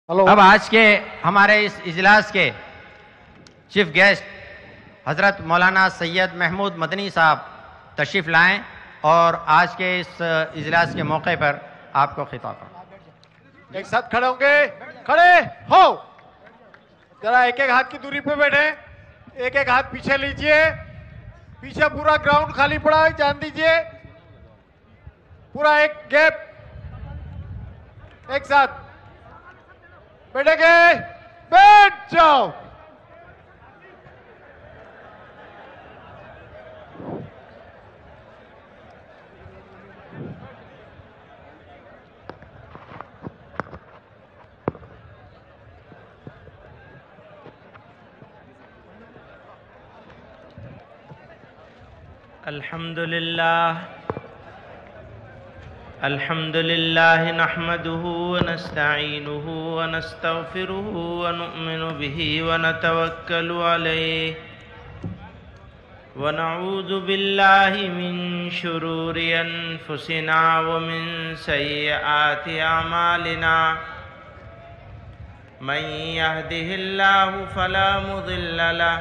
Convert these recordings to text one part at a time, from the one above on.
اب آج کے ہمارے اس اجلاس کے چیف گیسٹ حضرت مولانا سید محمود مدنی صاحب تشریف لائیں اور آج کے اس اجلاس کے موقع پر آپ کو خطاب کریں۔ ایک ساتھ کھڑے ہوں گے، کھڑے ہو، ذرا ایک ایک ہاتھ کی دوری پہ بیٹھیں، ایک ایک ہاتھ پیچھے لیجئے، پیچھے پورا گراؤنڈ خالی پڑا ہے، جان دیجئے، پورا ایک گیپ، ایک ساتھ بیٹھے گے، بیٹھ جاؤ۔ الحمد لله نحمده ونستعينه ونستغفره ونؤمن به ونتوكل عليه ونعوذ بالله من شرور أنفسنا ومن سيئات أعمالنا من يهده الله فلا مضل له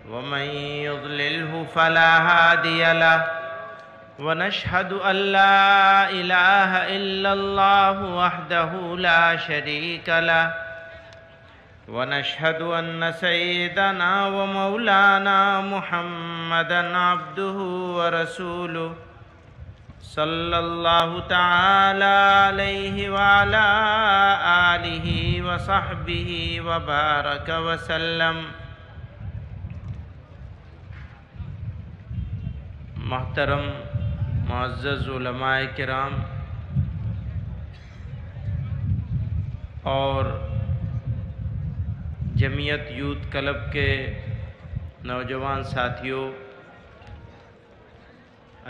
ومن يضلله فلا هادي له ونشهد أن لا إله إلا الله وحده لا شريك له ونشهد أن سيدنا ومولانا محمدا عبده ورسوله صلى الله تعالى عليه وعلى آله وصحبه وبارك وسلم۔ محترم معزز علماء کرام اور جمعیت یوتھ کلب کے نوجوان ساتھیوں،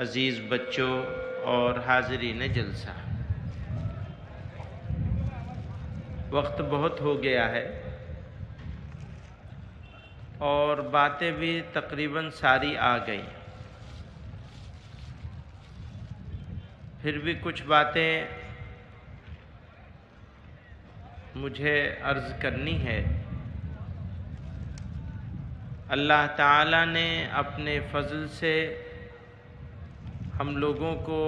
عزیز بچوں اور حاضرین جلسہ، وقت بہت ہو گیا ہے اور باتیں بھی تقریباً ساری آ گئیں، پھر بھی کچھ باتیں مجھے عرض کرنی ہے۔ اللہ تعالیٰ نے اپنے فضل سے ہم لوگوں کو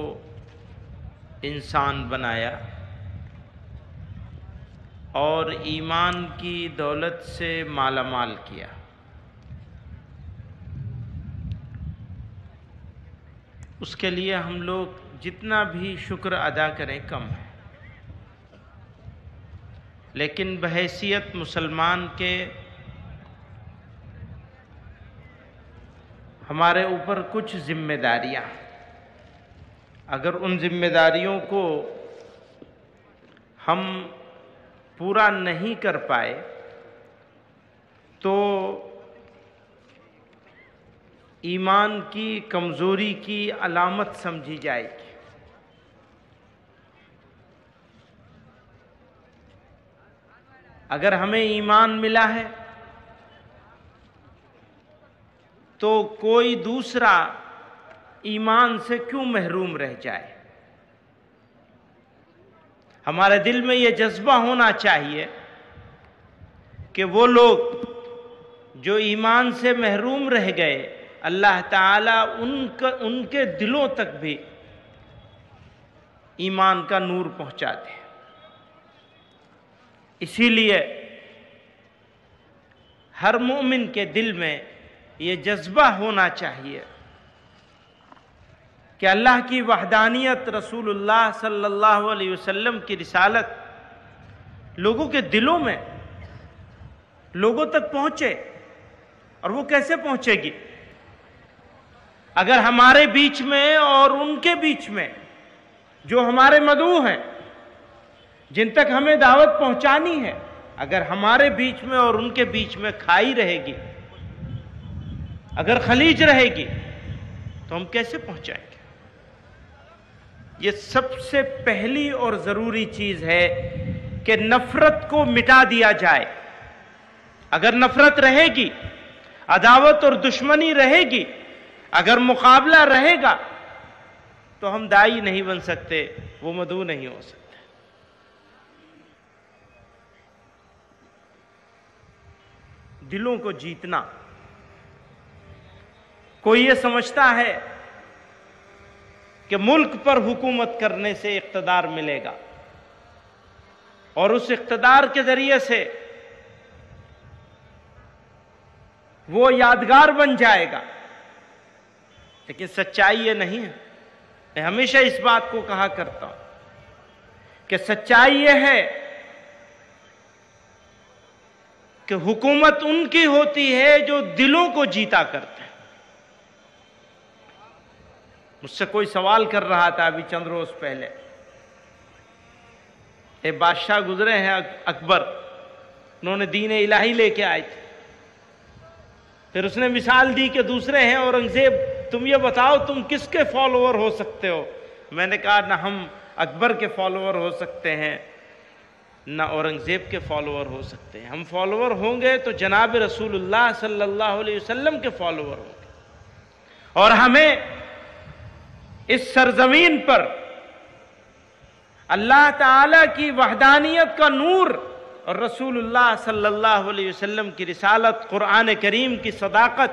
انسان بنایا اور ایمان کی دولت سے مالا مال کیا۔ اس کے لیے ہم لوگ جتنا بھی شکر ادا کریں کم ہے، لیکن بحیثیت مسلمان کے ہمارے اوپر کچھ ذمہ داریاں، اگر ان ذمہ داریوں کو ہم پورا نہیں کر پائے تو ایمان کی کمزوری کی علامت سمجھی جائے گی۔ اگر ہمیں ایمان ملا ہے تو کوئی دوسرا ایمان سے کیوں محروم رہ جائے؟ ہمارے دل میں یہ جذبہ ہونا چاہیے کہ وہ لوگ جو ایمان سے محروم رہ گئے، اللہ تعالیٰ ان کے دلوں تک بھی ایمان کا نور پہنچا دے۔ اسی لیے ہر مومن کے دل میں یہ جذبہ ہونا چاہیے کہ اللہ کی وحدانیت، رسول اللہ صلی اللہ علیہ وسلم کی رسالت لوگوں کے دلوں میں، لوگوں تک پہنچے۔ اور وہ کیسے پہنچے گی؟ اگر ہمارے بیچ میں اور ان کے بیچ میں جو ہمارے مدعو ہیں، جن تک ہمیں دعوت پہنچانی ہے، اگر ہمارے بیچ میں اور ان کے بیچ میں کھائی رہے گی، اگر خلیج رہے گی، تو ہم کیسے پہنچائیں گے؟ یہ سب سے پہلی اور ضروری چیز ہے کہ نفرت کو مٹا دیا جائے۔ اگر نفرت رہے گی، عداوت اور دشمنی رہے گی، اگر مقابلہ رہے گا تو ہم داعی نہیں بن سکتے، وہ مدعو نہیں ہو سکتے۔ دلوں کو جیتنا. کوئی یہ سمجھتا ہے کہ ملک پر حکومت کرنے سے اقتدار ملے گا اور اس اقتدار کے ذریعے سے وہ یادگار بن جائے گا، لیکن سچائی یہ نہیں ہے. میں ہمیشہ اس بات کو کہا کرتا ہوں کہ سچائی یہ ہے کہ حکومت ان کی ہوتی ہے جو دلوں کو جیتا کرتے ہیں. مجھ سے کوئی سوال کر رہا تھا ابھی چند روز پہلے. ایک بادشاہ گزرے ہیں اکبر، انہوں نے دین الہی لے کے آئے تھے. پھر اس نے مثال دی کہ دوسرے ہیں اورنگزیب، تم یہ بتاؤ تم کس کے فالوور ہو سکتے ہو؟ میں نے کہا نہ ہم اکبر کے فالوور ہو سکتے ہیں نہ اورنگزیب کے فالوور ہو سکتے ہیں. ہم فالوور ہوں گے تو جناب رسول اللہ صلی اللہ علیہ وسلم کے فالوور ہوں گے. اور ہمیں اس سرزمین پر اللہ تعالی کی وحدانیت کا نور اور رسول اللہ صلی اللہ علیہ وسلم کی رسالت، قرآن کریم کی صداقت،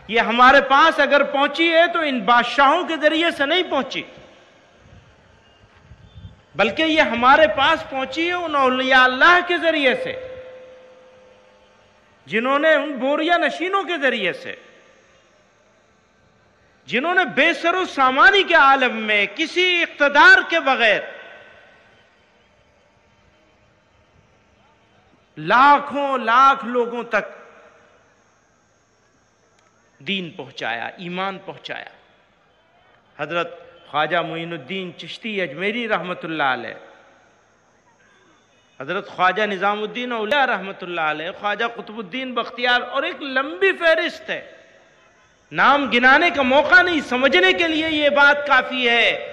یہ ہمارے پاس اگر پہنچی ہے تو ان بادشاہوں کے ذریعے سے نہیں پہنچی، بلکہ یہ ہمارے پاس پہنچی ہے ان اولیاء اللہ کے ذریعے سے، جنہوں نے ان بوریا نشینوں کے ذریعے سے، جنہوں نے بے سر و سامانی کے عالم میں کسی اقتدار کے بغیر لاکھوں لاکھ لوگوں تک دین پہنچایا، ایمان پہنچایا. حضرت خواجہ معین الدین چشتی اجمیری رحمت اللہ علیہ، حضرت خواجہ نظام الدین اولیاء رحمت اللہ علیہ، خواجہ قطب الدین بختیار، اور ایک لمبی فہرست ہے، نام گنانے کا موقع نہیں، سمجھنے کے لیے یہ بات کافی ہے.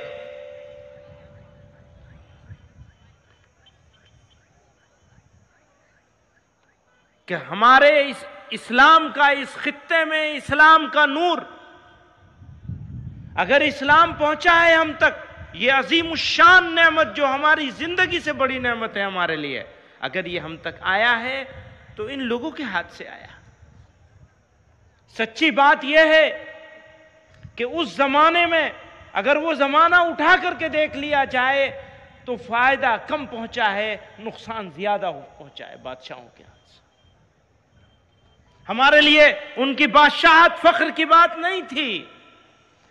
کہ ہمارے اس اسلام کا، اس خطے میں اسلام کا نور، اگر اسلام پہنچا ہے ہم تک، یہ عظیم الشان نعمت جو ہماری زندگی سے بڑی نعمت ہے ہمارے لیے، اگر یہ ہم تک آیا ہے تو ان لوگوں کے ہاتھ سے آیا. سچی بات یہ ہے کہ اس زمانے میں اگر وہ زمانہ اٹھا کر کے دیکھ لیا جائے تو فائدہ کم پہنچا ہے، نقصان زیادہ پہنچا ہے بادشاہوں کے ہاتھ سے. ہمارے لیے ان کی بادشاہت فخر کی بات نہیں تھی.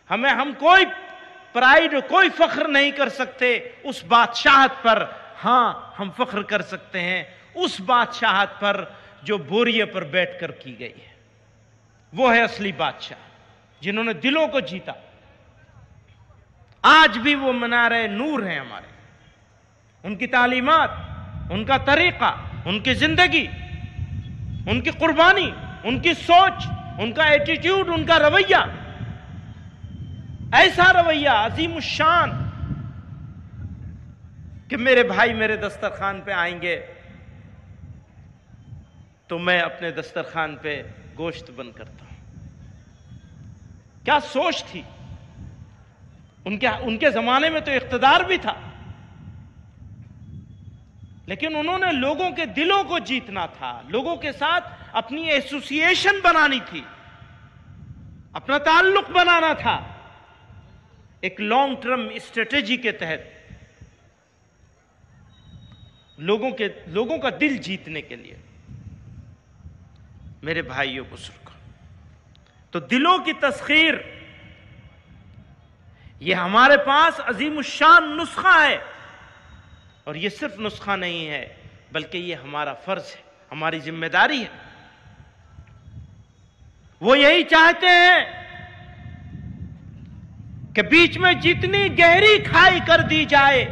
ہم کوئی پرائیڈ، کوئی فخر نہیں کر سکتے اس بادشاہت پر. ہاں ہم فخر کر سکتے ہیں اس بادشاہت پر جو بوریے پر بیٹھ کر کی گئی ہے. وہ ہے اصلی بادشاہ جنہوں نے دلوں کو جیتا. آج بھی وہ منارے نور ہیں ہمارے. ان کی تعلیمات، ان کا طریقہ، ان کی زندگی، ان کی قربانی، ان کی سوچ، ان کا ایٹیٹیوڈ، ان کا رویہ، ایسا رویہ عظیم الشان کہ میرے بھائی میرے دسترخوان پہ آئیں گے تو میں اپنے دسترخوان پہ گوشت بند کرتا ہوں. کیا سوچ تھی ان کے زمانے میں. تو اقتدار بھی تھا، لیکن انہوں نے لوگوں کے دلوں کو جیتنا تھا، لوگوں کے ساتھ اپنی ایسوسییشن بنانی تھی، اپنا تعلق بنانا تھا، ایک لانگ ٹرم اسٹریٹجی کے تحت لوگوں کا دل جیتنے کے لیے. میرے بھائیوں بزرگوں، تو دلوں کی تسخیر یہ ہمارے پاس عظیم الشان نسخہ ہے. اور یہ صرف نسخہ نہیں ہے بلکہ یہ ہمارا فرض ہے، ہماری ذمہ داری ہے. وہ یہی چاہتے ہیں کہ بیچ میں جتنی گہری کھائی کر دی جائے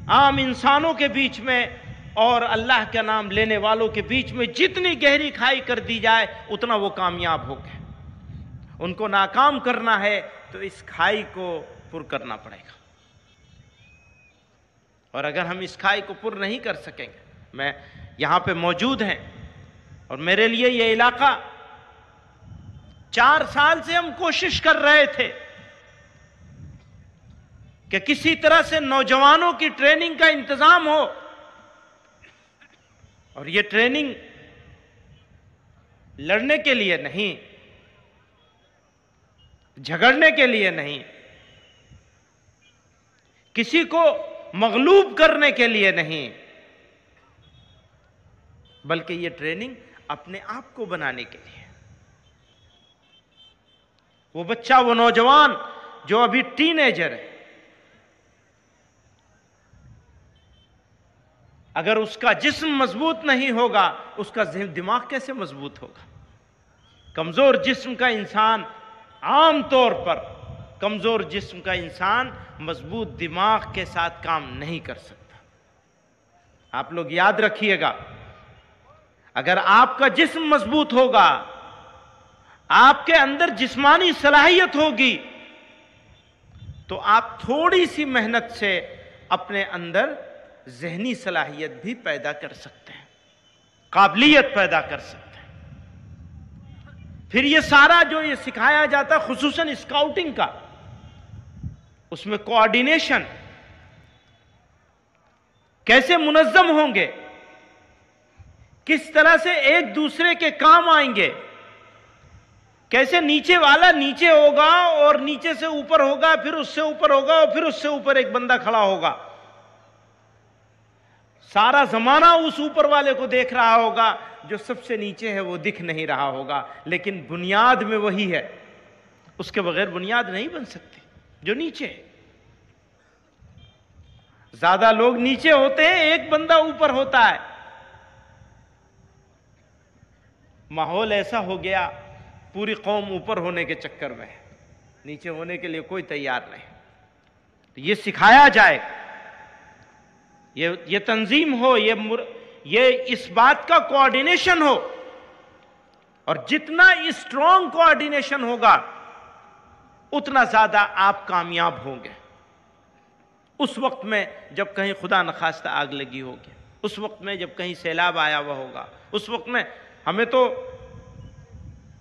عام انسانوں کے بیچ میں اور اللہ کا نام لینے والوں کے بیچ میں، جتنی گہری کھائی کر دی جائے اتنا وہ کامیاب ہو گئے. ان کو ناکام کرنا ہے تو اس کھائی کو پر کرنا پڑے گا. اور اگر ہم اس کھائی کو پر نہیں کر سکیں گے، میں یہاں پہ موجود ہیں اور میرے لیے یہ علاقہ 4 سال سے ہم کوشش کر رہے تھے کہ کسی طرح سے نوجوانوں کی ٹریننگ کا انتظام ہو. اور یہ ٹریننگ لڑنے کے لیے نہیں، جھگڑنے کے لیے نہیں، کسی کو مغلوب کرنے کے لیے نہیں، بلکہ یہ ٹریننگ اپنے آپ کو بنانے کے لیے۔ وہ بچہ، وہ نوجوان جو ابھی ٹین ایجر ہے، اگر اس کا جسم مضبوط نہیں ہوگا، اس کا دماغ کیسے مضبوط ہوگا؟ کمزور جسم کا انسان، عام طور پر کمزور جسم کا انسان مضبوط دماغ کے ساتھ کام نہیں کر سکتا۔ آپ لوگ یاد رکھیے گا، اگر آپ کا جسم مضبوط ہوگا، آپ کے اندر جسمانی صلاحیت ہوگی، تو آپ تھوڑی سی محنت سے اپنے اندر ذہنی صلاحیت بھی پیدا کر سکتے ہیں، قابلیت پیدا کر سکتے ہیں۔ پھر یہ سارا جو یہ سکھایا جاتا ہے، خصوصاً اسکاؤٹنگ کا، اس میں کوآرڈینیشن کیسے منظم ہوں گے، کس طرح سے ایک دوسرے کے کام آئیں گے، کیسے نیچے والا نیچے ہوگا اور نیچے سے اوپر ہوگا، پھر اس سے اوپر ہوگا اور پھر اس سے اوپر ایک بندہ کھڑا ہوگا، سارا زمانہ اس اوپر والے کو دیکھ رہا ہوگا، جو سب سے نیچے ہے وہ دکھ نہیں رہا ہوگا، لیکن بنیاد میں وہی ہے، اس کے بغیر بنیاد نہیں بن سکتی جو نیچے ہے۔ زیادہ لوگ نیچے ہوتے ہیں، ایک بندہ اوپر ہوتا ہے، ماحول ایسا ہو گیا، پوری قوم اوپر ہونے کے چکر میں ہے، نیچے ہونے کے لیے کوئی تیار نہیں۔ تو یہ سکھایا جائے، یہ تنظیم ہو، یہ اس بات کا کوآرڈینیشن ہو، اور جتنا اسٹرانگ کوآرڈینیشن ہوگا اتنا زیادہ آپ کامیاب ہوں گے۔ اس وقت میں جب کہیں خدا نخواستہ آگ لگی ہوگی، اس وقت میں جب کہیں سیلاب آیا ہوا ہوگا، اس وقت میں ہمیں تو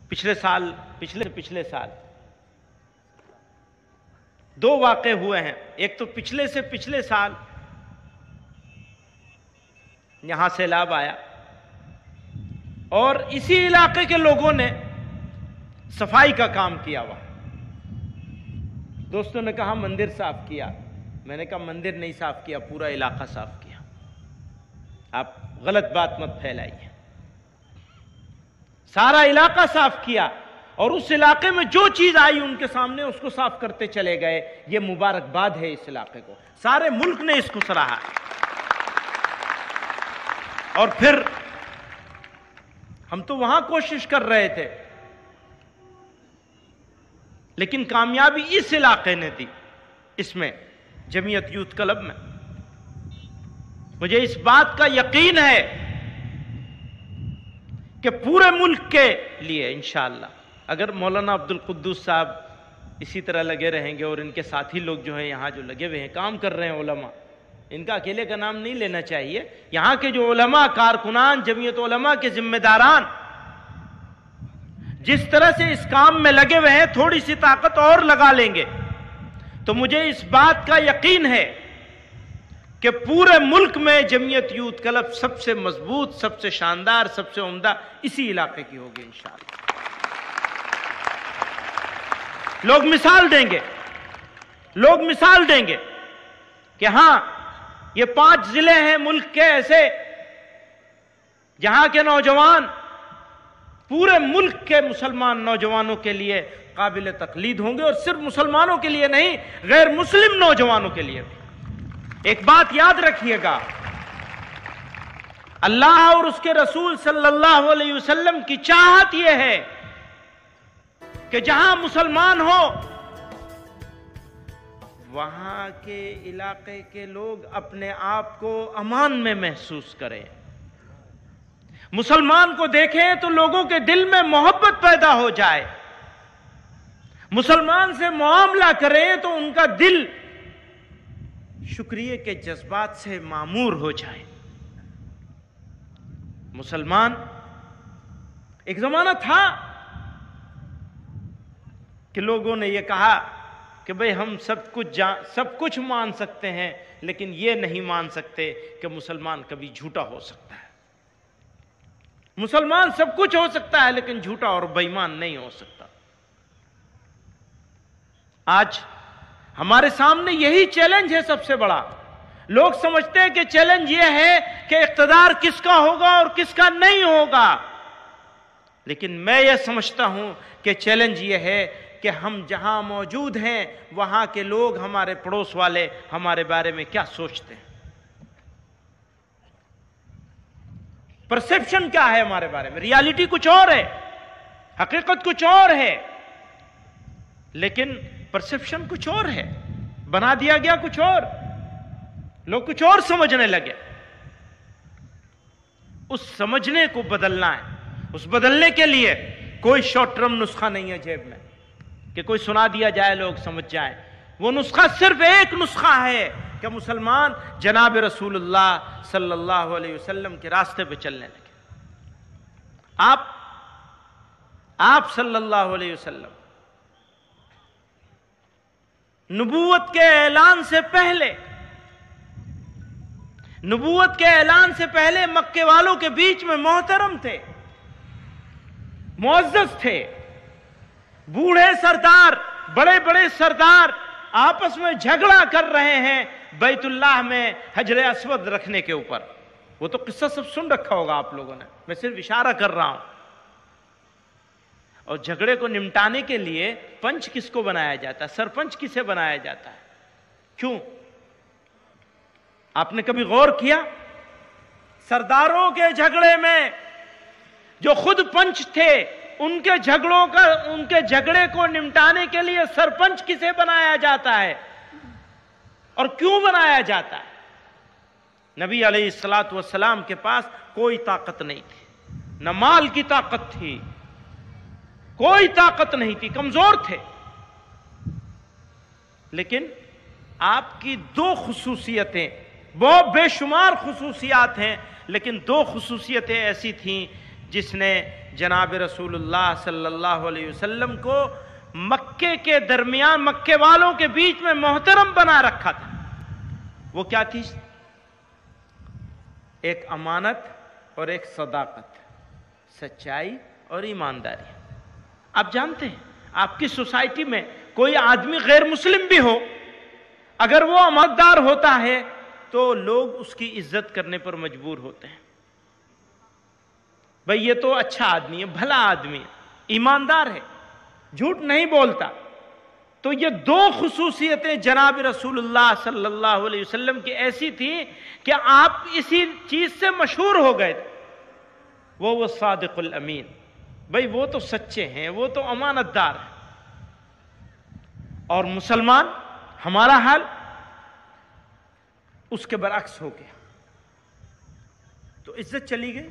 پچھلے سال 2 واقعے ہوئے ہیں۔ ایک تو پچھلے سے پچھلے سال یہاں سیلاب آیا، اور اسی علاقے کے لوگوں نے صفائی کا کام کیا ہوا۔ دوستوں نے کہا مندر صاف کیا، میں نے کہا مندر نہیں صاف کیا، پورا علاقہ صاف کیا۔ آپ غلط بات مت پھیلائیے، سارا علاقہ صاف کیا، اور اس علاقے میں جو چیز آئی ان کے سامنے اس کو صاف کرتے چلے گئے۔ یہ مبارکباد ہے اس علاقے کو، سارے ملک نے اس کو سراہا۔ اور پھر ہم تو وہاں کوشش کر رہے تھے، لیکن کامیابی اس علاقے نے دی، اس میں جمعیت یوتھ کلب میں۔ مجھے اس بات کا یقین ہے کہ پورے ملک کے لیے انشاءاللہ اگر مولانا عبد القدوس صاحب اسی طرح لگے رہیں گے، اور ان کے ساتھی لوگ جو ہیں یہاں جو لگے ہوئے ہیں، کام کر رہے ہیں، علماء، ان کا اکیلے کا نام نہیں لینا چاہیے، یہاں کے جو علماء، کارکنان، جمعیت علماء کے ذمہ داران جس طرح سے اس کام میں لگے ہوئے ہیں، تھوڑی سی طاقت اور لگا لیں گے تو مجھے اس بات کا یقین ہے کہ پورے ملک میں جمعیت یوتھ کلب سب سے مضبوط، سب سے شاندار، سب سے عمدہ اسی علاقے کی ہوگی انشاءاللہ۔ لوگ مثال دیں گے کہ ہاں یہ 5 ضلع ہیں ملک کے ایسے جہاں کے نوجوان پورے ملک کے مسلمان نوجوانوں کے لیے قابل تقلید ہوں گے، اور صرف مسلمانوں کے لیے نہیں، غیر مسلم نوجوانوں کے لیے بھی۔ ایک بات یاد رکھیے گا، اللہ اور اس کے رسول صلی اللہ علیہ وسلم کی چاہت یہ ہے کہ جہاں مسلمان ہو وہاں کے علاقے کے لوگ اپنے آپ کو امان میں محسوس کریں، مسلمان کو دیکھیں تو لوگوں کے دل میں محبت پیدا ہو جائے، مسلمان سے معاملہ کریں تو ان کا دل شکریہ کے جذبات سے معمور ہو جائے۔ مسلمان، ایک زمانہ تھا کہ لوگوں نے یہ کہا کہ بھئی ہم سب کچھ مان سکتے ہیں، لیکن یہ نہیں مان سکتے کہ مسلمان کبھی جھوٹا ہو سکتا ہے۔ مسلمان سب کچھ ہو سکتا ہے لیکن جھوٹا اور بے ایمان نہیں ہو سکتا۔ آج ہمارے سامنے یہی چیلنج ہے سب سے بڑا۔ لوگ سمجھتے ہیں کہ چیلنج یہ ہے کہ اقتدار کس کا ہوگا اور کس کا نہیں ہوگا، لیکن میں یہ سمجھتا ہوں کہ چیلنج یہ ہے کہ ہم جہاں موجود ہیں وہاں کے لوگ، ہمارے پڑوس والے ہمارے بارے میں کیا سوچتے ہیں، پرسیپشن کیا ہے ہمارے بارے میں۔ ریالٹی کچھ اور ہے، حقیقت کچھ اور ہے، لیکن پرسیپشن کچھ اور ہے، بنا دیا گیا کچھ اور، لوگ کچھ اور سمجھنے لگے۔ اس سمجھنے کو بدلنا ہے۔ اس بدلنے کے لیے کوئی شارٹ ٹرم نسخہ نہیں ہے جیب میں کہ کوئی سنا دیا جائے لوگ سمجھ جائیں۔ وہ نسخہ صرف ایک نسخہ ہے کہ مسلمان جناب رسول اللہ صلی اللہ علیہ وسلم کے راستے پہ چلنے لگے۔ آپ صلی اللہ علیہ وسلم نبوت کے اعلان سے پہلے مکے والوں کے بیچ میں محترم تھے، معزز تھے۔ بوڑھے سردار، بڑے بڑے سردار آپس میں جھگڑا کر رہے ہیں بیت اللہ میں حجر اسود رکھنے کے اوپر۔ وہ تو قصہ سب سن رکھا ہوگا آپ لوگوں نے، میں صرف اشارہ کر رہا ہوں۔ اور جھگڑے کو نمٹانے کے لیے پنچ کس کو بنایا جاتا ہے، سرپنچ کسے بنایا جاتا ہے؟ کیوں؟ آپ نے کبھی غور کیا؟ سرداروں کے جھگڑے میں جو خود پنچ تھے، ان کے جھگڑے کو نمٹانے کے لیے سرپنچ کسے بنایا جاتا ہے اور کیوں بنایا جاتا ہے؟ نبی علیہ السلام کے پاس کوئی طاقت نہیں تھی، نہ مال کی طاقت تھی، کوئی طاقت نہیں تھی، کمزور تھے۔ لیکن آپ کی دو خصوصیتیں، بہت بے شمار خصوصیات ہیں، لیکن دو خصوصیتیں ایسی تھیں جس نے جناب رسول اللہ صلی اللہ علیہ وسلم کو مکے کے درمیان، مکے والوں کے بیچ میں محترم بنا رکھا تھا۔ وہ کیا تھی؟ ایک امانت اور ایک صداقت، سچائی اور ایمانداری۔ آپ جانتے ہیں آپ کی سوسائٹی میں کوئی آدمی غیر مسلم بھی ہو، اگر وہ امانتدار ہوتا ہے تو لوگ اس کی عزت کرنے پر مجبور ہوتے ہیں۔ بھئی یہ تو اچھا آدمی ہے، بھلا آدمی ہے، ایماندار ہے، جھوٹ نہیں بولتا۔ تو یہ دو خصوصیتیں جناب رسول اللہ صلی اللہ علیہ وسلم کی ایسی تھی کہ آپ اسی چیز سے مشہور ہو گئے تھے۔ وہ صادق الامین، بھئی وہ تو سچے ہیں، وہ تو امانت دار ہیں۔ اور مسلمان، ہمارا حال اس کے برعکس ہو گیا۔ تو عزت چلی گئی۔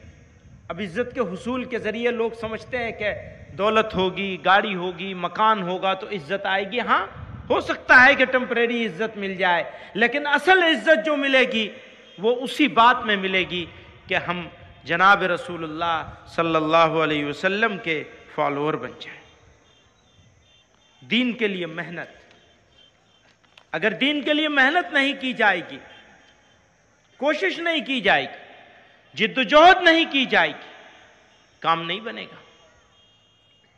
اب عزت کے حصول کے ذریعے لوگ سمجھتے ہیں کہ دولت ہوگی، گاڑی ہوگی، مکان ہوگا تو عزت آئے گی۔ ہاں، ہو سکتا ہے کہ ٹیمپریری عزت مل جائے، لیکن اصل عزت جو ملے گی وہ اسی بات میں ملے گی کہ ہم جناب رسول اللہ صلی اللہ علیہ وسلم کے فالوور بن جائیں۔ دین کے لیے محنت، اگر دین کے لیے محنت نہیں کی جائے گی، کوشش نہیں کی جائے گی، جدوجہد نہیں کی جائے گی، کام نہیں بنے گا۔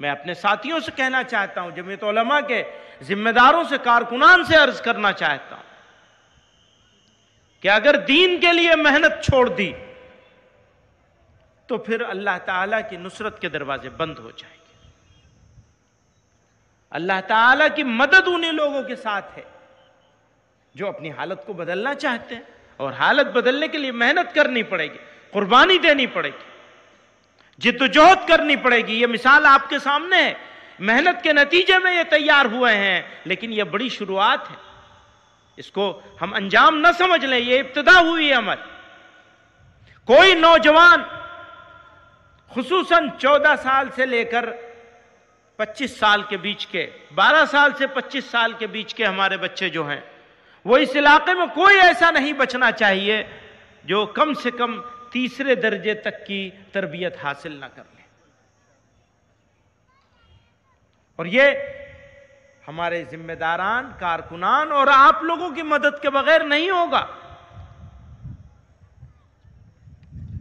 میں اپنے ساتھیوں سے کہنا چاہتا ہوں، جمعیت علماء کے ذمہ داروں سے، کارکنان سے عرض کرنا چاہتا ہوں کہ اگر دین کے لیے محنت چھوڑ دی تو پھر اللہ تعالیٰ کی نصرت کے دروازے بند ہو جائیں گے۔ اللہ تعالیٰ کی مدد انہی لوگوں کے ساتھ ہے جو اپنی حالت کو بدلنا چاہتے ہیں، اور حالت بدلنے کے لیے محنت کرنی پڑے گی، قربانی دینی پڑے گی، جدوجہد کرنی پڑے گی۔ یہ مثال آپ کے سامنے ہے، محنت کے نتیجے میں یہ تیار ہوئے ہیں، لیکن یہ بڑی شروعات ہے، اس کو ہم انجام نہ سمجھ لیں، یہ ابتدا ہوئی ہے عمل۔ کوئی نوجوان، خصوصاً 14 سال سے لے کر 25 سال کے بیچ کے، 12 سال سے 25 سال کے بیچ کے ہمارے بچے جو ہیں، وہ اس علاقے میں کوئی ایسا نہیں بچنا چاہیے جو کم سے کم تیسرے درجے تک کی تربیت حاصل نہ کر لے۔ اور یہ ہمارے ذمہ داران، کارکنان اور آپ لوگوں کی مدد کے بغیر نہیں ہوگا۔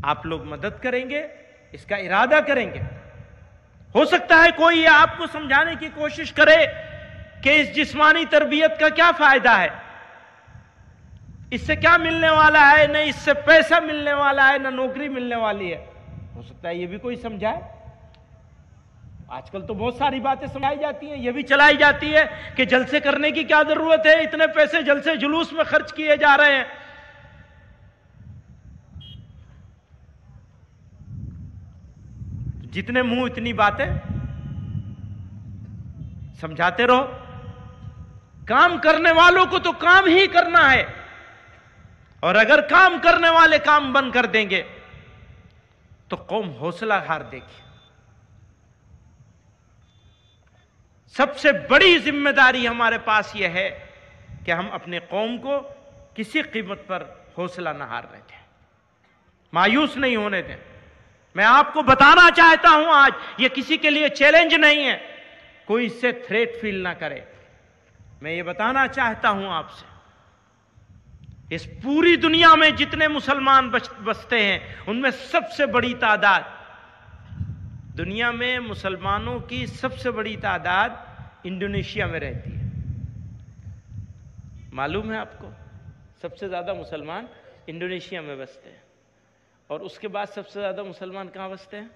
آپ لوگ مدد کریں گے، اس کا ارادہ کریں گے. ہو سکتا ہے کوئی یہ آپ کو سمجھانے کی کوشش کرے کہ اس جسمانی تربیت کا کیا فائدہ ہے، اس سے کیا ملنے والا ہے، نہ اس سے پیسہ ملنے والا ہے، نہ نوکری ملنے والی ہے. ہو سکتا ہے یہ بھی کوئی سمجھائے. آج کل تو بہت ساری باتیں سمجھائی جاتی ہیں، یہ بھی چلائی جاتی ہے کہ جلسے کرنے کی کیا ضرورت ہے، اتنے پیسے جلسے جلوس میں خرچ کیے جا رہے ہیں. جتنے منہ اتنی باتیں، سمجھاتے رہو. کام کرنے والوں کو تو کام ہی کرنا ہے، اور اگر کام کرنے والے کام بند کر دیں گے تو قوم حوصلہ ہار دے گی. سب سے بڑی ذمہ داری ہمارے پاس یہ ہے کہ ہم اپنے قوم کو کسی قیمت پر حوصلہ نہ ہارنے دیں، مایوس نہیں ہونے دیں. میں آپ کو بتانا چاہتا ہوں، آج یہ کسی کے لیے چیلنج نہیں ہے، کوئی اس سے تھریٹ فیل نہ کرے. میں یہ بتانا چاہتا ہوں آپ سے، اس پوری دنیا میں جتنے مسلمان بستے ہیں ان میں سب سے بڑی تعداد، دنیا میں مسلمانوں کی سب سے بڑی تعداد انڈونیشیا میں رہتی ہے. معلوم ہے آپ کو؟ سب سے زیادہ مسلمان انڈونیشیا میں بستے ہیں. اور اس کے بعد سب سے زیادہ مسلمان کہاں بستے ہیں؟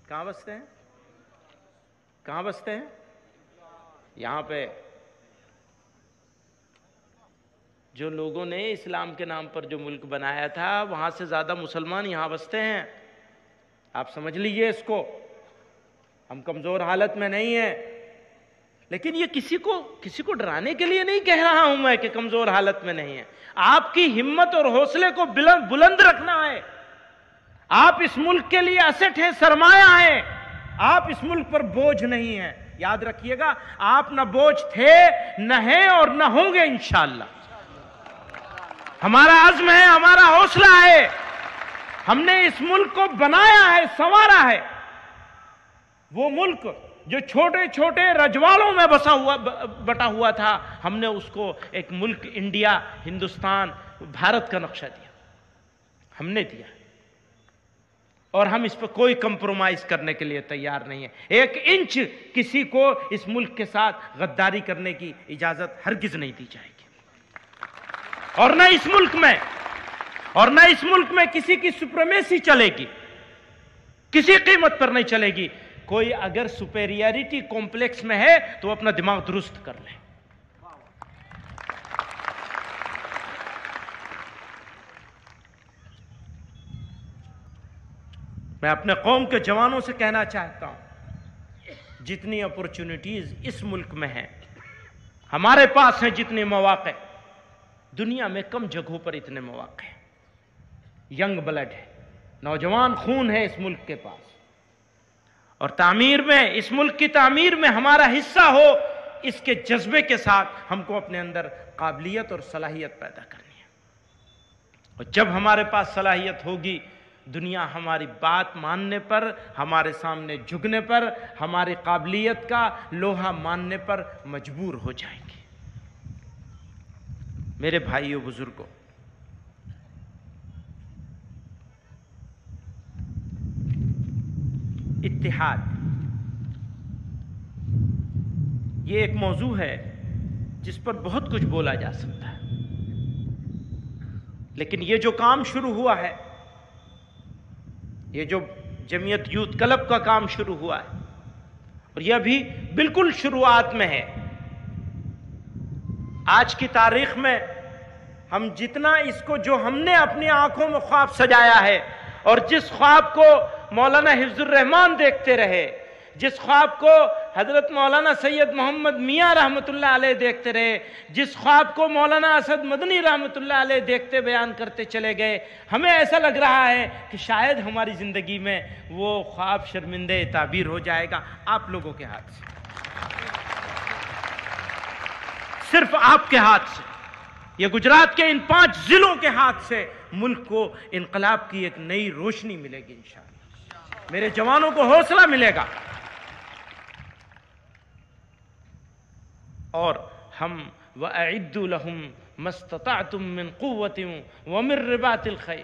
کہاں بستے ہیں؟ کہاں بستے ہیں؟ یہاں پہ جو لوگوں نے اسلام کے نام پر جو ملک بنایا تھا، وہاں سے زیادہ مسلمان یہاں بستے ہیں. آپ سمجھ لیجئے اس کو. ہم کمزور حالت میں نہیں ہیں، لیکن یہ کسی کو ڈرانے کے لیے نہیں کہہ رہا ہوں میں کہ کمزور حالت میں نہیں ہے. آپ کی ہمت اور حوصلے کو بلند رکھنا ہے. آپ اس ملک کے لیے اسٹ ہیں، سرمایہ ہیں. آپ اس ملک پر بوجھ نہیں ہیں. یاد رکھیے گا، آپ نہ بوجھ تھے، نہ ہیں، اور نہ ہوں گے انشاءاللہ. ہمارا عزم ہے، ہمارا حوصلہ ہے. ہم نے اس ملک کو بنایا ہے، سنوارا ہے. وہ ملک جو چھوٹے چھوٹے رجوالوں میں بٹا ہوا تھا، ہم نے اس کو ایک ملک انڈیا، ہندوستان، بھارت کا نقشہ دیا. ہم نے دیا، اور ہم اس پہ کوئی کمپرومائز کرنے کے لیے تیار نہیں ہیں. 1 انچ کسی کو اس ملک کے ساتھ غداری کرنے کی اجازت ہرگز نہیں دی جائے گی. اور نہ اس ملک میں کسی کی سپریمیسی چلے گی، کسی قیمت پر نہیں چلے گی. کوئی اگر سپیریئرٹی کمپلیکس میں ہے تو اپنا دماغ درست کر لے. میں اپنے قوم کے جوانوں سے کہنا چاہتا ہوں، جتنی اپورچونٹیز اس ملک میں ہیں، ہمارے پاس ہیں جتنے مواقع، دنیا میں کم جگہوں پر اتنے مواقع ہیں. ینگ بلڈ ہے، نوجوان خون ہے اس ملک کے پاس، اور تعمیر میں، اس ملک کی تعمیر میں ہمارا حصہ ہو، اس کے جذبے کے ساتھ ہم کو اپنے اندر قابلیت اور صلاحیت پیدا کرنی ہے. اور جب ہمارے پاس صلاحیت ہوگی، دنیا ہماری بات ماننے پر، ہمارے سامنے جھکنے پر، ہماری قابلیت کا لوہا ماننے پر مجبور ہو جائیں گی. میرے بھائیوں، بزرگوں، اتحاد یہ ایک موضوع ہے جس پر بہت کچھ بولا جا سکتا ہے، لیکن یہ جو کام شروع ہوا ہے، یہ جو جمعیت یوتھ کلب کا کام شروع ہوا ہے، اور یہ ابھی بالکل شروعات میں ہے. آج کی تاریخ میں ہم جتنا اس کو، جو ہم نے اپنی آنکھوں میں خواب سجایا ہے، اور جس خواب کو مولانا حفظ الرحمان دیکھتے رہے، جس خواب کو حضرت مولانا سید محمد میاں رحمت اللہ علیہ دیکھتے رہے، جس خواب کو مولانا اسد مدنی رحمت اللہ علیہ دیکھتے بیان کرتے چلے گئے، ہمیں ایسا لگ رہا ہے کہ شاید ہماری زندگی میں وہ خواب شرمندہ تعبیر ہو جائے گا. آپ لوگوں کے ہاتھ سے، صرف آپ کے ہاتھ سے، یہ گجرات کے ان 5 ضلعوں کے ہاتھ سے ملک کو انقلاب کی ایک نئی روشنی ملے گی انشاءاللہ. میرے جوانوں کو حوصلہ ملے گا، اور ہم وَأَعِدُّوا لَهُمْ مَا اسْتَطَعْتُم مِّن قُوَّةٍ وَمِن رِّبَاطِ الْخَيْلِ،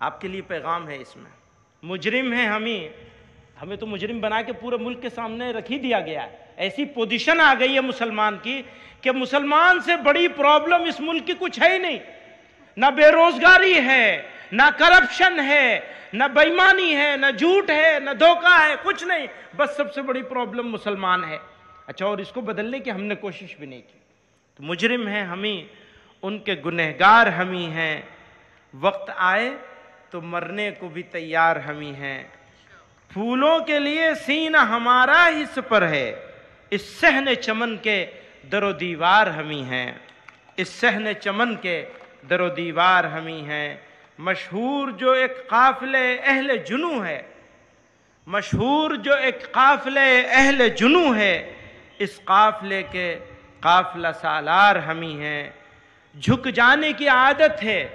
آپ کے لیے پیغام ہے اس میں. مجرم ہیں ہمیں تو مجرم بنا کے پورے ملک کے سامنے رکھ ہی دیا گیا ہے. ایسی پوزیشن آ گئی ہے مسلمان کی کہ مسلمان سے بڑی پرابلم اس ملک کی کچھ ہے ہی نہیں. نہ بے روزگاری ہے، نہ کرپشن ہے، نہ بےایمانی ہے، نہ جھوٹ ہے، نہ دھوکہ ہے، کچھ نہیں. بس سب سے بڑی پرابلم مسلمان ہے. اچھا، اور اس کو بدلنے کی ہم نے کوشش بھی نہیں کی. تو مجرم ہیں ہمیں، ان کے گنہگار ہمیں ہیں. وقت آئے تو مرنے کو بھی تیار ہمیں ہیں. پھولوں کے لیے سینہ ہمارا ہی سپر ہے. اس صحن چمن کے در و دیوار ہمیں ہیں. اس صحن چمن کے در و دیوار ہمیں ہیں. مشہور جو ایک قافلے اہل جنوں ہے، مشہور جو ایک قافلے اہل جنوں ہے، اس قافلے کے قافلہ سالار ہمیں ہیں. جھک جانے کی عادت ہے.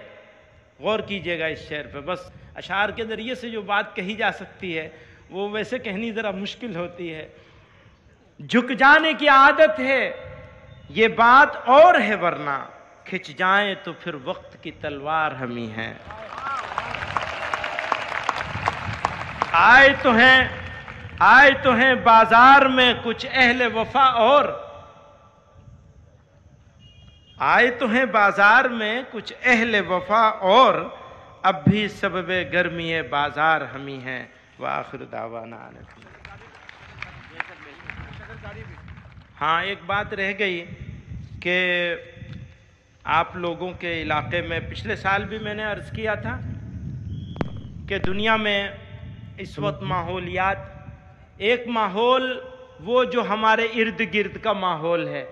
غور کیجئے گا اس شعر پہ. بس اشعار کے ذریعے سے جو بات کہی جا سکتی ہے وہ ویسے کہنی ذرا مشکل ہوتی ہے. جھک جانے کی عادت ہے، یہ بات اور ہے، ورنہ کھچ جائیں تو پھر وقت کی تلوار ہمیں ہیں. آئے تو ہیں بازار میں کچھ اہل وفا اور، آئے تو ہیں بازار میں کچھ اہل وفا اور، اب بھی سبب گرمی بازار ہمیں ہیں. وآخر دعوانا ہاں، ایک بات رہ گئی کہ آپ لوگوں کے علاقے میں پچھلے سال بھی میں نے عرض کیا تھا کہ دنیا میں اس وقت ماحولیات، ایک ماحول وہ جو ہمارے ارد گرد کا ماحول ہے،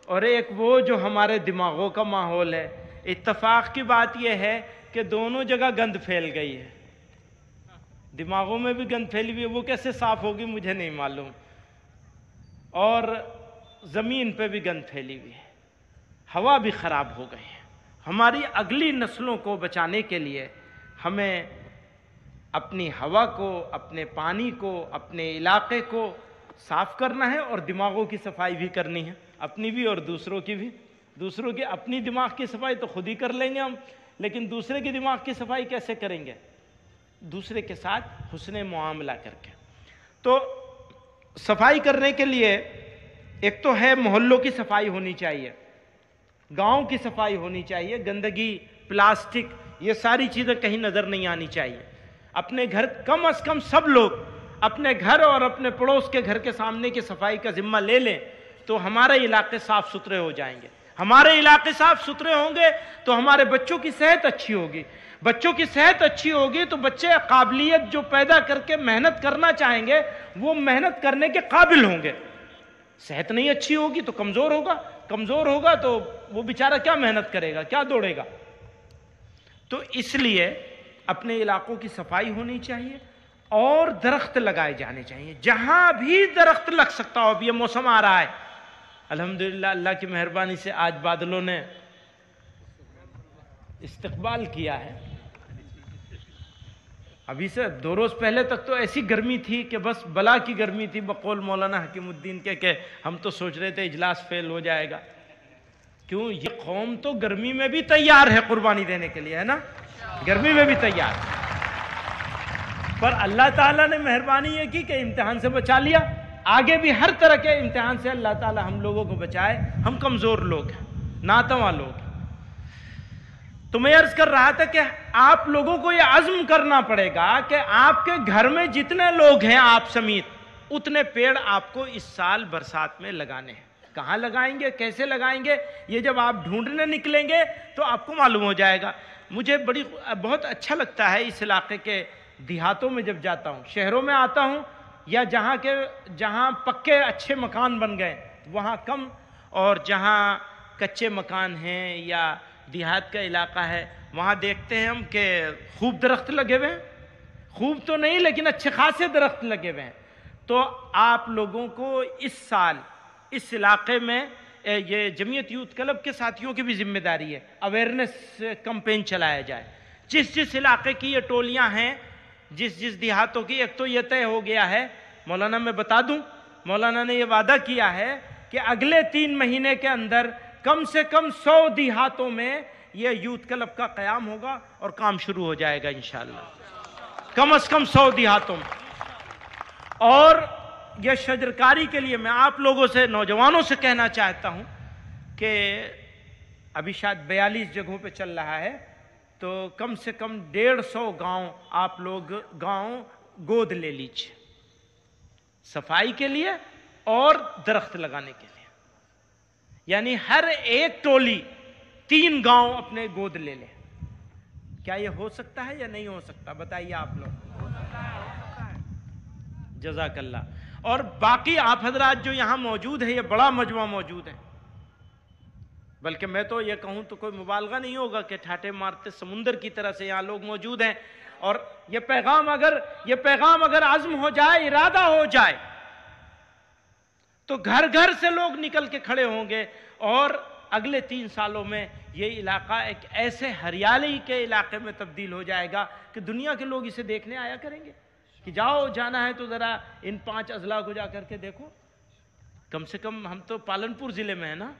اور ایک وہ جو ہمارے دماغوں کا ماحول ہے. اتفاق کی بات یہ ہے کہ دونوں جگہ گند پھیل گئی ہے. دماغوں میں بھی گند پھیلی ہوئی ہے، وہ کیسے صاف ہوگی مجھے نہیں معلوم، اور زمین پہ بھی گند پھیلی ہوئی ہے. ہوا بھی خراب ہو گئی ہے. ہماری اگلی نسلوں کو بچانے کے لیے ہمیں اپنی ہوا کو، اپنے پانی کو، اپنے علاقے کو صاف کرنا ہے، اور دماغوں کی صفائی بھی کرنی ہے، اپنی بھی اور دوسروں کی بھی. دوسروں کی اپنی دماغ کی صفائی تو خود ہی کر لیں گے ہم، لیکن دوسرے کی دماغ کی صفائی کیسے کریں گے؟ دوسرے کے ساتھ حسن معاملہ کر کے. تو صفائی کرنے کے لیے ایک تو ہے محلوں کی صفائی ہونی چاہیے، گاؤں کی صفائی ہونی چاہیے. گندگی، پلاسٹک، یہ ساری چیزیں کہیں نظر نہیں آنی چاہیے. اپنے گھر، کم از کم سب لوگ اپنے گھر اور اپنے پڑوس کے گھر کے سامنے کی صفائی کا ذمہ لے لیں تو ہمارے علاقے صاف ستھرے ہو جائیں گے. ہمارے علاقے صاف ستھرے ہوں گے تو ہمارے بچوں کی صحت اچھی ہوگی. بچوں کی صحت اچھی ہوگی تو بچے قابلیت جو پیدا کر کے محنت کرنا چاہیں گے وہ محنت کرنے کے قابل ہوں گے. صحت نہیں اچھی ہوگی تو کمزور ہوگا تو وہ بیچارہ کیا محنت کرے گا، کیا دوڑے گا. تو اس لیے اپنے علاقوں کی صفائی ہونی چاہیے اور درخت لگائے جانے چاہیے جہاں بھی درخت لگ سکتا ہو. اب یہ موسم آ رہا ہے، الحمدللہ اللہ کی مہربانی سے آج بادلوں نے استقبال کیا ہے. ابھی سے 2 روز پہلے تک تو ایسی گرمی تھی کہ بس بلا کی گرمی تھی، بقول مولانا حکیم الدین کے کہ ہم تو سوچ رہے تھے اجلاس فیل ہو جائے گا. کیوں؟ یہ قوم تو گرمی میں بھی تیار ہے قربانی دینے کے لیے، ہے نا، گرمی میں بھی تیار. پر اللہ تعالیٰ نے مہربانی یہ کی کہ امتحان سے بچا لیا. آگے بھی ہر طرح کے امتحان سے اللہ تعالیٰ ہم لوگوں کو بچائے. ہم کمزور لوگ ہیں، ناتواں لوگ ہیں. تو میں عرض کر رہا تھا کہ آپ لوگوں کو یہ عزم کرنا پڑے گا کہ آپ کے گھر میں جتنے لوگ ہیں آپ سمیت اتنے پیڑ آپ کو اس سال برسات میں لگانے ہیں. کہاں لگائیں گے، کیسے لگائیں گے، یہ جب آپ ڈھونڈنے نکلیں گے تو آپ کو معلوم ہو جائے گا. مجھے بہت اچھا لگتا ہے اس علاقے کے دیہاتوں میں جب جاتا ہوں. شہروں میں آتا ہوں یا جہاں پکے اچھے مکان بن گئے وہاں کم، اور جہاں کچے مکان ہیں یا دیہات کا علاقہ ہے وہاں دیکھتے ہیں ہم کہ خوب درخت لگے ہوئے ہیں. خوب تو نہیں لیکن اچھے خاصے درخت لگے ہوئے ہیں. تو آپ لوگوں کو اس سال اس علاقے میں یہ جمعیت یوتھ کلب کے ساتھیوں کی بھی ذمہ داری ہے، اویئرنیس کمپین چلایا جائے. جس علاقے کی یہ ٹولیاں ہیں، جس دیہاتوں کی، ایک تو یہ طے ہو گیا ہے، مولانا میں بتا دوں، مولانا نے یہ وعدہ کیا ہے کہ اگلے 3 مہینے کے اندر کم سے کم 100 دیہاتوں میں یہ یوتھ کلب کا قیام ہوگا اور کام شروع ہو جائے گا انشاءاللہ، کم از کم 100 دیہاتوں میں۔ اور یہ شجرکاری کے لیے میں آپ لوگوں سے، نوجوانوں سے کہنا چاہتا ہوں کہ ابھی شاید 42 جگہوں پہ چل رہا ہے، تو کم سے کم 150 گاؤں آپ لوگ گود لے لیجیے صفائی کے لیے اور درخت لگانے کے لیے، یعنی ہر ایک ٹولی 3 گاؤں اپنے گود لے لیں۔ کیا یہ ہو سکتا ہے یا نہیں ہو سکتا؟ بتائیے آپ لوگ۔ جزاک اللہ۔ اور باقی آپ حضرات جو یہاں موجود ہیں، یہ بڑا مجمع موجود ہے، بلکہ میں تو یہ کہوں تو کوئی مبالغہ نہیں ہوگا کہ ٹھاٹے مارتے سمندر کی طرح سے یہاں لوگ موجود ہیں، اور یہ پیغام اگر عزم ہو جائے، ارادہ ہو جائے، تو گھر گھر سے لوگ نکل کے کھڑے ہوں گے، اور اگلے 3 سالوں میں یہ علاقہ ایک ایسے ہریالی کے علاقے میں تبدیل ہو جائے گا کہ دنیا کے لوگ اسے دیکھنے آیا کریں گے کہ جانا ہے تو ذرا ان 5 اضلاع کو جا کر کے دیکھو۔ کم سے کم ہم تو پالنپور ضلع میں ہیں نا،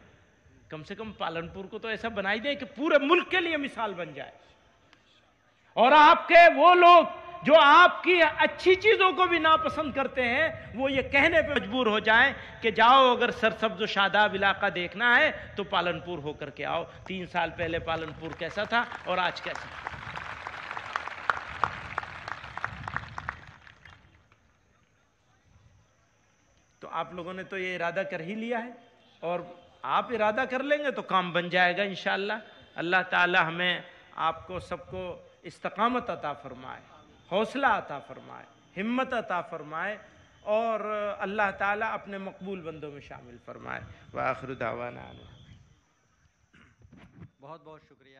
کم سے کم پالنپور کو تو ایسا بنائی دے کہ پورے ملک کے لیے مثال بن جائے، اور آپ کے وہ لوگ جو آپ کی اچھی چیزوں کو بھی ناپسند کرتے ہیں، وہ یہ کہنے پہ مجبور ہو جائیں کہ جاؤ اگر سرسبز و شاداب علاقہ دیکھنا ہے تو پالنپور ہو کر کے آؤ۔ 3 سال پہلے پالنپور کیسا تھا اور آج کیسا ہے؟ تو آپ لوگوں نے تو یہ ارادہ کر ہی لیا ہے، اور آپ ارادہ کر لیں گے تو کام بن جائے گا انشاءاللہ۔ اللہ تعالی ہمیں آپ کو سب کو استقامت عطا فرمائے، حوصلہ عطا فرمائے، ہمت عطا فرمائے، اور اللہ تعالی اپنے مقبول بندوں میں شامل فرمائے۔ وآخر دعوانا بہت بہت شکریہ۔